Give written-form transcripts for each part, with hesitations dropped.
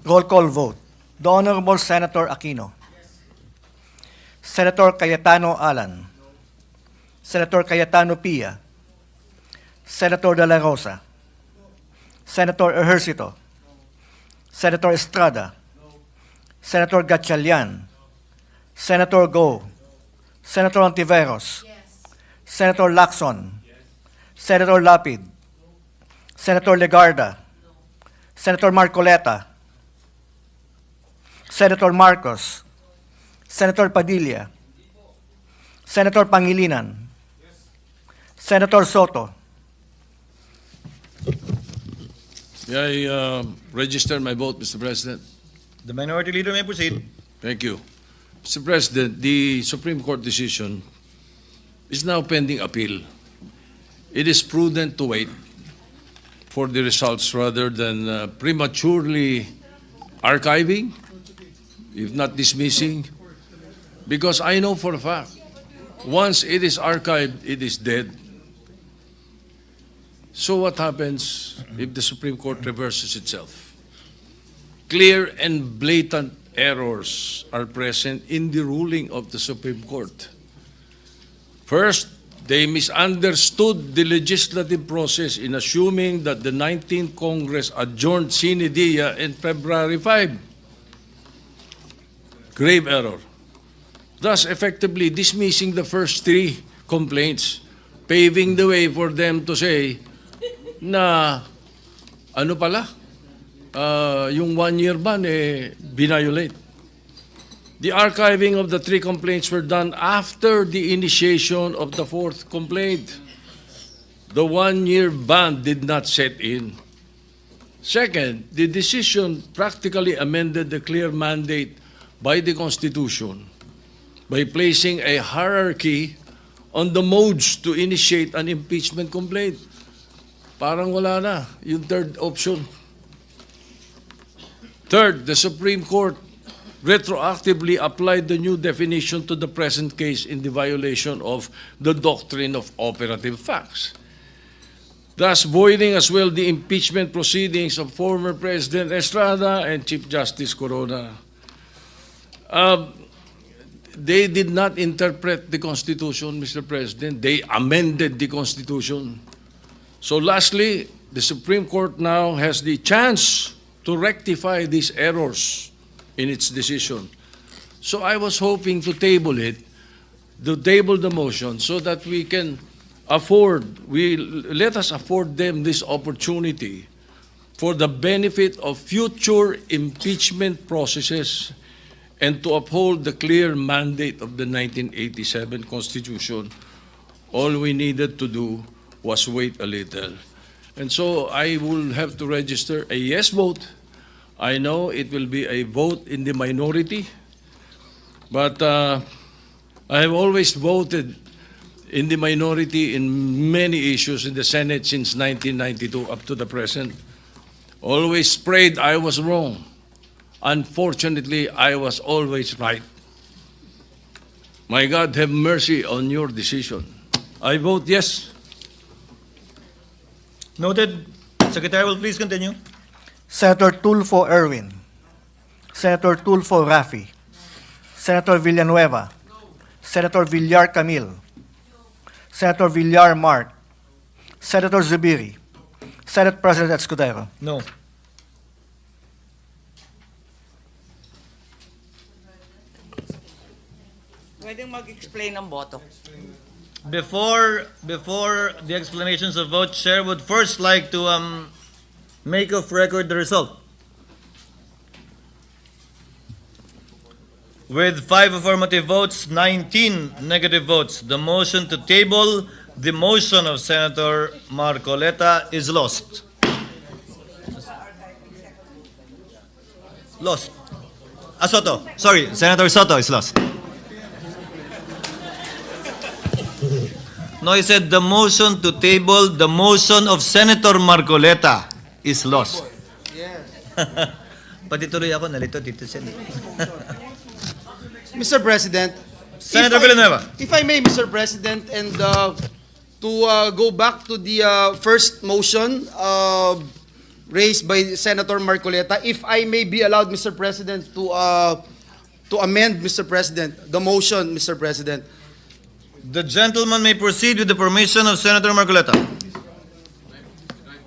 Roll call vote. The Honorable Senator Aquino. Senator Cayetano Alan. Senator Cayetano Pia. Senator De La Rosa. Senator Ejercito. Senator Estrada. Senator Gatchalian. Senator Go. Senator Ontiveros. Senator Lacson. Senator Lapid. Senator Legarda. Senator Marcoleta. Senator Marcos. Senator Padilla. Senator Pangilinan. Senator Soto. May I register my vote, Mr. President? The Minority Leader may proceed. Thank you. Mr. President, the Supreme Court decision is now pending appeal. It is prudent to wait for the results rather than prematurely archiving, if not dismissing, because I know for a fact, once it is archived, it is dead. So what happens if the Supreme Court reverses itself? Clear and blatant errors are present in the ruling of the Supreme Court. First, they misunderstood the legislative process in assuming that the 19th Congress adjourned sine die in February 5. Grave error. Thus, effectively dismissing the first three complaints, paving the way for them to say na ano pala, yung one-year ban binayolate. The archiving of the three complaints were done after the initiation of the fourth complaint. The one-year ban did not set in. Second, the decision practically amended the clear mandate by the Constitution by placing a hierarchy on the modes to initiate an impeachment complaint. Parang wala na yung third option. Third, the Supreme Court retroactively applied the new definition to the present case in the violation of the doctrine of operative facts, thus voiding as well the impeachment proceedings of former President Estrada and Chief Justice Corona. They did not interpret the Constitution, Mr. President. They amended the Constitution. So lastly, the Supreme Court now has the chance to rectify these errors in its decision. So I was hoping to table the motion so that we can let us afford them this opportunity for the benefit of future impeachment processes and to uphold the clear mandate of the 1987 Constitution. All we needed to do was wait a little. And so I will have to register a yes vote. I know it will be a vote in the minority, but I have always voted in the minority in many issues in the Senate since 1992 up to the present. Always prayed I was wrong. Unfortunately, I was always right. My God, have mercy on your decision. I vote yes. Noted. Secretary will please continue. Senator Tulfo Erwin. Senator Tulfo Rafi. Senator Villanueva. Senator Villar Camille. Senator Villar Mark. Senator Zubiri. Senate President Escudero. No. Pwedeng mag-explain ng boto. Before the explanations of vote, Chair would first like to make of record the result. With 5 affirmative votes, 19 negative votes, the motion to table the motion of Senator Marcoleta is lost. Lost. Soto. Sorry, Senator Soto is lost. No, he said the motion to table the motion of Senator Marcoleta is lost. Yes. Pati tuloy ako, nalito dito siya. Mr. President, Senator Villanueva. if I may, Mr. President, and to go back to the first motion raised by Senator Marcoleta. If I may be allowed, Mr. President, to amend, Mr. President, the motion, Mr. President. The gentleman may proceed with the permission of Senator Marcoleta.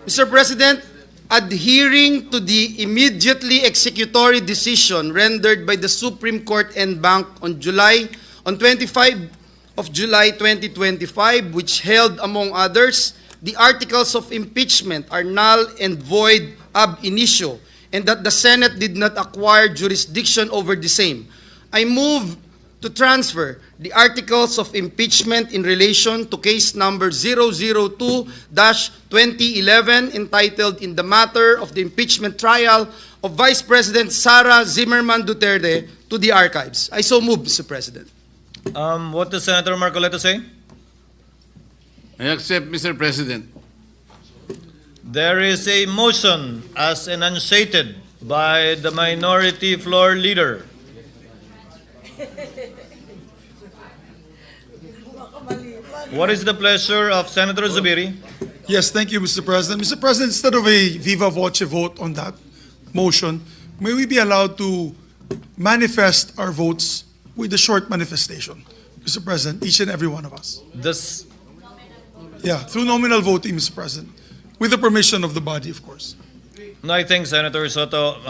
Mr. President, adhering to the immediately executory decision rendered by the Supreme Court en banc on 25 of July 2025, which held, among others, the articles of impeachment are null and void ab initio, and that the Senate did not acquire jurisdiction over the same, I move to transfer the articles of impeachment in relation to case number 002-2011 entitled in the matter of the impeachment trial of Vice President Sara Duterte to the archives. I so move, Mr. President. What does Senator Marcoleta say? I accept, Mr. President. There is a motion as enunciated by the minority floor leader. What is the pleasure of Senator Zubiri? Yes, thank you, Mr. President. Mr. President, instead of a viva voce vote on that motion, may we be allowed to manifest our votes with a short manifestation, Mr. President, each and every one of us. This, Yeah, through nominal voting, Mr. President, with the permission of the body, of course. no, I think, Senator Soto,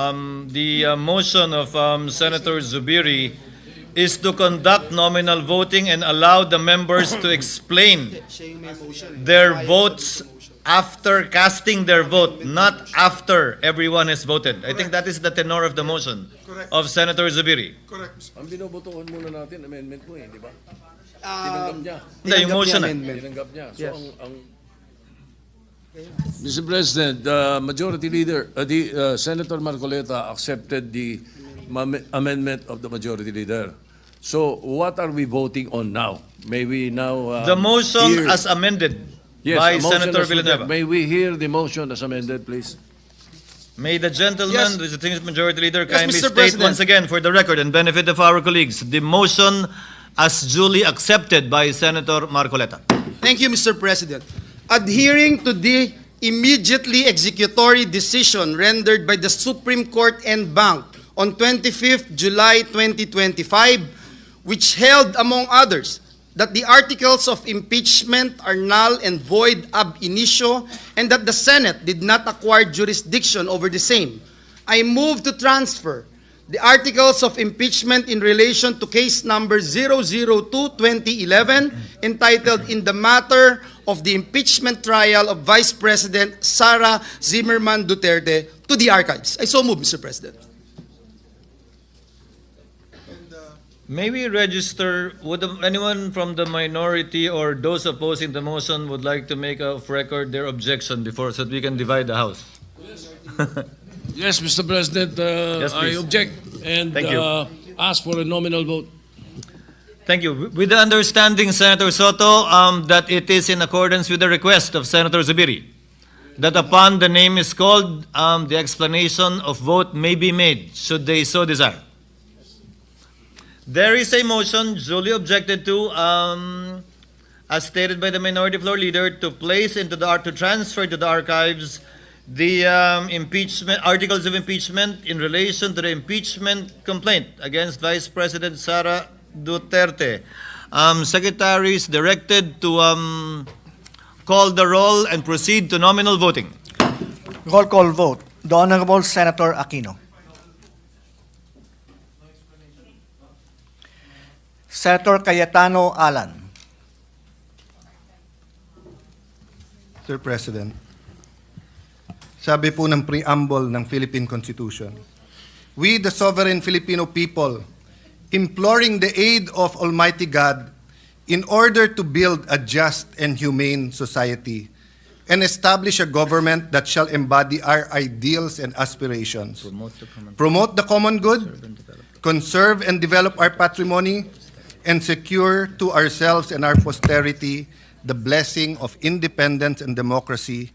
the motion of Senator Zubiri is to conduct nominal voting and allow the members to explain their votes after casting their vote, not after everyone has voted. I think that is the tenor of the motion of Senator Zubiri. Correct, Mr. Ang binobotohan muna natin, amendment mo di ba? Tinanggap niya. Hindi, yung motion na. Tinanggap niya. So, Mr. President, the Majority Leader, Senator Marcoleta accepted the amendment of the Majority Leader. So, what are we voting on now? May we now... The motion hear- as amended Yes, by a motion Senator as amended. Villanueva. May we hear the motion as amended, please? May the gentleman, Yes. the distinguished majority leader, Yes, kindly Mr. state President. once again for the record and benefit of our colleagues, the motion as duly accepted by Senator Marcoleta. Thank you, Mr. President. Adhering to the immediately executory decision rendered by the Supreme Court en banc on 25th July 2025, which held, among others, that the articles of impeachment are null and void ab initio, and that the Senate did not acquire jurisdiction over the same, I move to transfer the articles of impeachment in relation to case number 002-2011 entitled in the matter of the impeachment trial of Vice President Sara Duterte to the archives. I so move, Mr. President. May we register, would anyone from the minority or those opposing the motion would like to make of record their objection before so that we can divide the House? Yes, Mr. President, Yes, I please. object and Thank you. ask for a nominal vote. Thank you. With the understanding, Senator Soto, that it is in accordance with the request of Senator Zubiri, that upon the name is called, the explanation of vote may be made, should they so desire. There is a motion duly objected to, as stated by the minority floor leader, to place into to transfer to the archives the impeachment articles of impeachment in relation to the impeachment complaint against Vice President Sara Duterte. Secretary is directed to call the roll and proceed to nominal voting. Roll call vote. The Honorable Senator Aquino. Senator Cayetano Alan. Sir President, sabi po ng preamble ng Philippine Constitution, we, the sovereign Filipino people, imploring the aid of Almighty God in order to build a just and humane society and establish a government that shall embody our ideals and aspirations, promote the common good, conserve and develop our patrimony, and secure to ourselves and our posterity the blessing of independence and democracy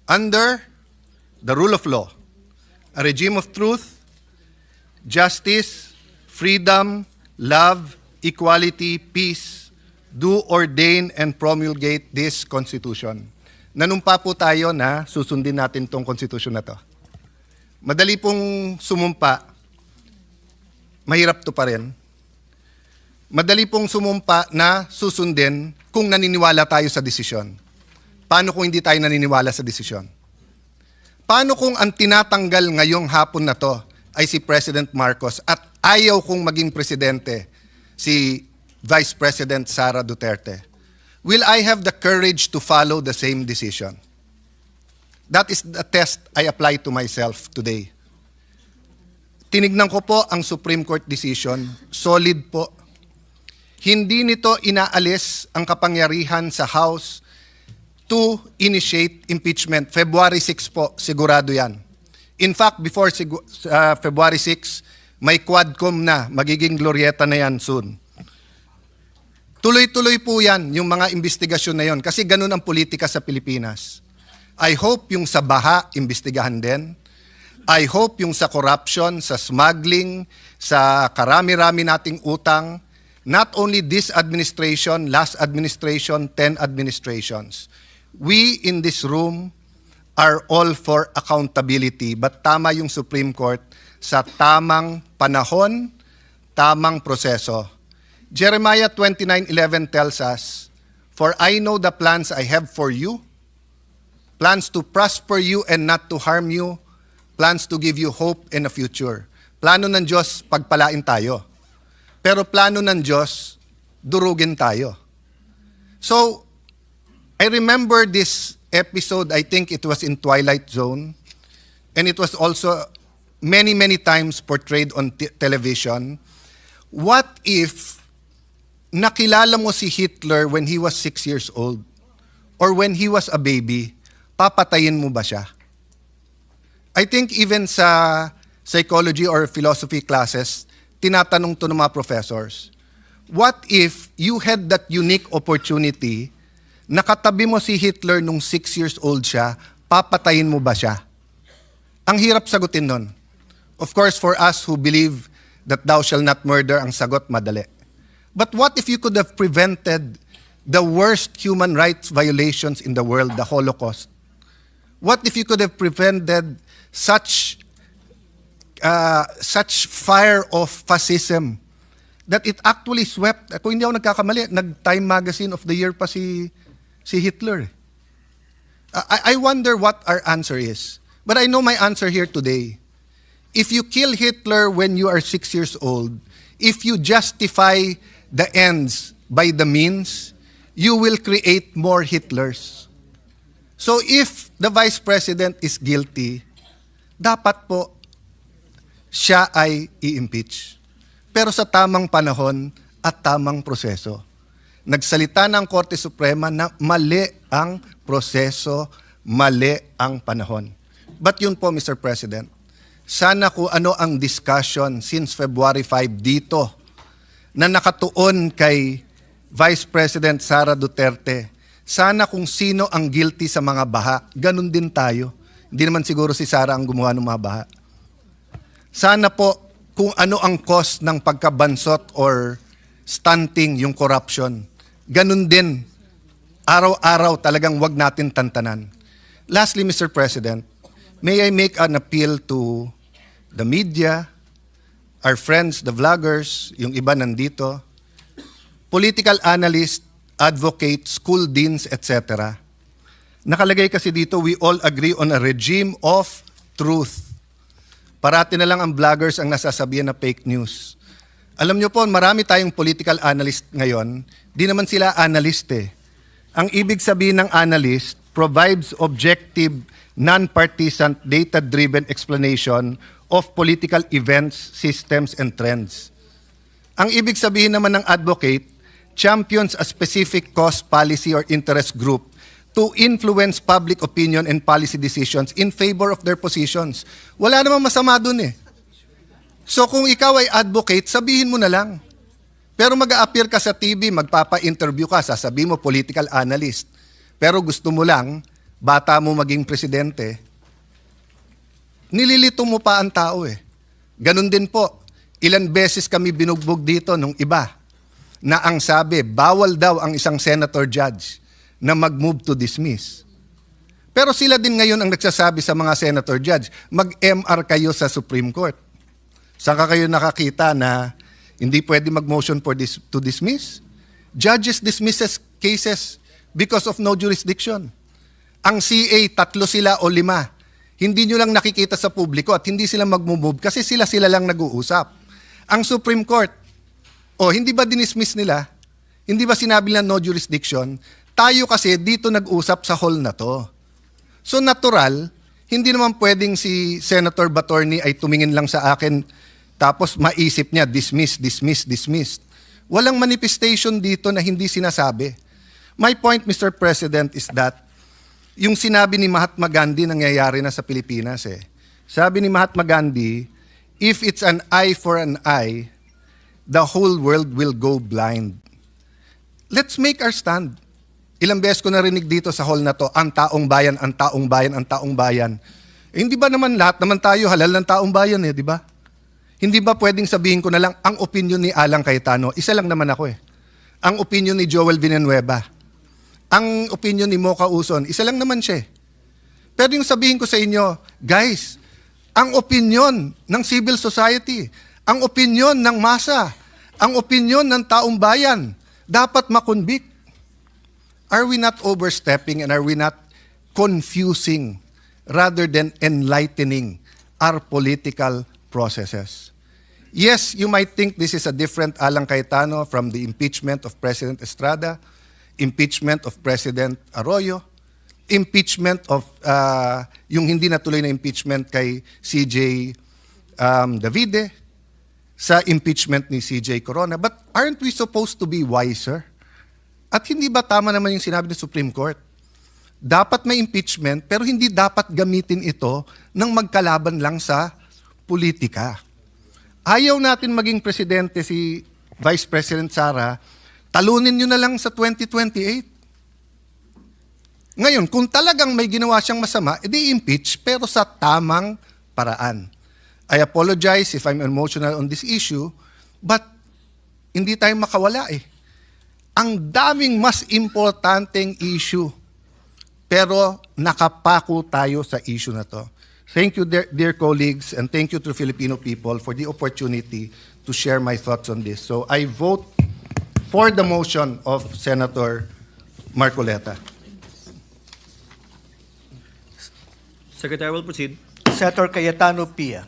under the rule of law, a regime of truth, justice, freedom, love, equality, peace, do ordain and promulgate this Constitution. Nanumpa po tayo na susundin natin tong Constitution na to. madali pong sumumpa, mahirap to pa rin. Madali pong sumumpa na susundin kung naniniwala tayo sa desisyon. Paano kung hindi tayo naniniwala sa desisyon? Paano kung ang tinatanggal ngayong hapon na to ay si President Marcos at ayaw kong maging presidente si Vice President Sara Duterte? Will I have the courage to follow the same decision? That is the test I apply to myself today. Tinignan ko po ang Supreme Court decision, solid po. Hindi nito inaalis ang kapangyarihan sa House to initiate impeachment. February 6 po, sigurado yan. In fact, before February 6, may quadcom na, magiging glorieta na yan soon. Tuloy-tuloy po yan, yung mga investigasyon na yon, kasi ganun ang politika sa Pilipinas. I hope yung sa baha, imbestigahan din. I hope yung sa corruption, sa smuggling, sa karami-rami nating utang, not only this administration, last administration, 10 administrations. We in this room are all for accountability, but tama yung Supreme Court sa tamang panahon, tamang proseso. Jeremiah 29:11 tells us, "For I know the plans I have for you, plans to prosper you and not to harm you, plans to give you hope and a future." Plano ng Diyos, pagpalain tayo. Pero plano ng Diyos, durugin tayo. So, I remember this episode, I think it was in Twilight Zone, and it was also many, many times portrayed on television. What if nakilala mo si Hitler when he was 6 years old or when he was a baby, papatayin mo ba siya? I think even sa psychology or philosophy classes, tinatanong to ng mga professors, what if you had that unique opportunity, nakatabi mo si Hitler nung 6 years old siya, papatayin mo ba siya? Ang hirap sagutin nun. Of course, for us who believe that thou shall not murder, ang sagot madali. But what if you could have prevented the worst human rights violations in the world, the Holocaust? What if you could have prevented such fire of fascism that it actually swept, kung hindi ako nagkakamali, nag-Time Magazine of the Year pa si Hitler. I wonder what our answer is. But I know my answer here today. If you kill Hitler when you are 6 years old, if you justify the ends by the means, you will create more Hitlers. So if the Vice President is guilty, dapat po siya ay i-impeach. Pero sa tamang panahon at tamang proseso. Nagsalita ng Korte Suprema na mali ang proseso, mali ang panahon. But yun po, Mr. President, sana kung ano ang discussion since February 5 dito na nakatuon kay Vice President Sara Duterte, sana kung sino ang guilty sa mga baha, ganun din tayo. Hindi naman siguro si Sara ang gumawa ng mga baha. Sana po kung ano ang cause ng pagkabansot or stunting yung corruption, ganun din, araw-araw talagang wag natin tantanan. Lastly, Mr. President, may I make an appeal to the media, our friends, the vloggers, yung iba nandito, political analysts, advocates, school deans, etc. Nakalagay kasi dito, we all agree on a regime of truth. Parati na lang ang vloggers ang nasasabihan na fake news. Alam nyo po, marami tayong political analyst ngayon, di naman sila analyst eh. Ang ibig sabihin ng analyst, provides objective, non-partisan, data-driven explanation of political events, systems, and trends. Ang ibig sabihin naman ng advocate, champions a specific cause, policy, or interest group to influence public opinion and policy decisions in favor of their positions. Wala namang masama dun eh. So kung ikaw ay advocate, sabihin mo na lang. Pero mag-a-appear ka sa TV, magpapa-interview ka, sasabihin mo political analyst. Pero gusto mo lang, bata mo maging presidente, nililito mo pa ang tao eh. Ganun din po, ilan beses kami binugbog dito nung iba na ang sabi, bawal daw ang isang senator judge na mag-move to dismiss. Pero sila din ngayon ang nagsasabi sa mga senator judge, mag-MR kayo sa Supreme Court. Saan ka kayo nakakita na hindi pwede mag-motion to dismiss? Judges dismisses cases because of no jurisdiction. Ang CA, 3 sila o 5. Hindi nyo lang nakikita sa publiko at hindi sila mag-move kasi sila lang nag-uusap. Ang Supreme Court, hindi ba dinismiss nila? Hindi ba sinabi nila no jurisdiction? Tayo kasi dito nag-usap sa hall na to. So natural, hindi naman pwedeng si Senator Batorni ay tumingin lang sa akin tapos maisip niya, dismissed. Walang manifestation dito na hindi sinasabi. My point, Mr. President, is that yung sinabi ni Mahatma Gandhi nangyayari na sa Pilipinas eh. Sabi ni Mahatma Gandhi, if it's an eye for an eye, the whole world will go blind. Let's make our stand. Ilang beses ko narinig dito sa hall na to, ang taong bayan, ang taong bayan, ang taong bayan. Hindi ba naman lahat naman tayo halal ng taong bayan eh, di ba? Hindi ba pwedeng sabihin ko na lang, ang opinion ni Alang Cayetano, isa lang naman ako eh. Ang opinion ni Joel Villanueva, ang opinion ni Mocha Uson, isa lang naman siya eh. Pero yung sabihin ko sa inyo, guys, ang opinion ng civil society, ang opinion ng masa, ang opinion ng taong bayan, dapat makonvict. Are we not overstepping and are we not confusing rather than enlightening our political processes? Yes, you might think this is a different Alang Cayetano from the impeachment of President Estrada, impeachment of President Arroyo, impeachment of yung hindi natuloy na impeachment kay CJ Davide, sa impeachment ni CJ Corona. But aren't we supposed to be wiser? At hindi ba tama naman yung sinabi ng Supreme Court? Dapat may impeachment, pero hindi dapat gamitin ito ng magkalaban lang sa politika. Ayaw natin maging presidente si Vice President Sara, talunin nyo na lang sa 2028. Ngayon, kung talagang may ginawa siyang masama, edi impeach, pero sa tamang paraan. I apologize if I'm emotional on this issue, but hindi tayo makawala eh. Ang daming mas importanteng issue, pero nakapako tayo sa issue na to. Thank you, dear colleagues, and thank you to Filipino people for the opportunity to share my thoughts on this. So I vote for the motion of Senator Marcoleta. Secretary will proceed. Senator Cayetano Pia.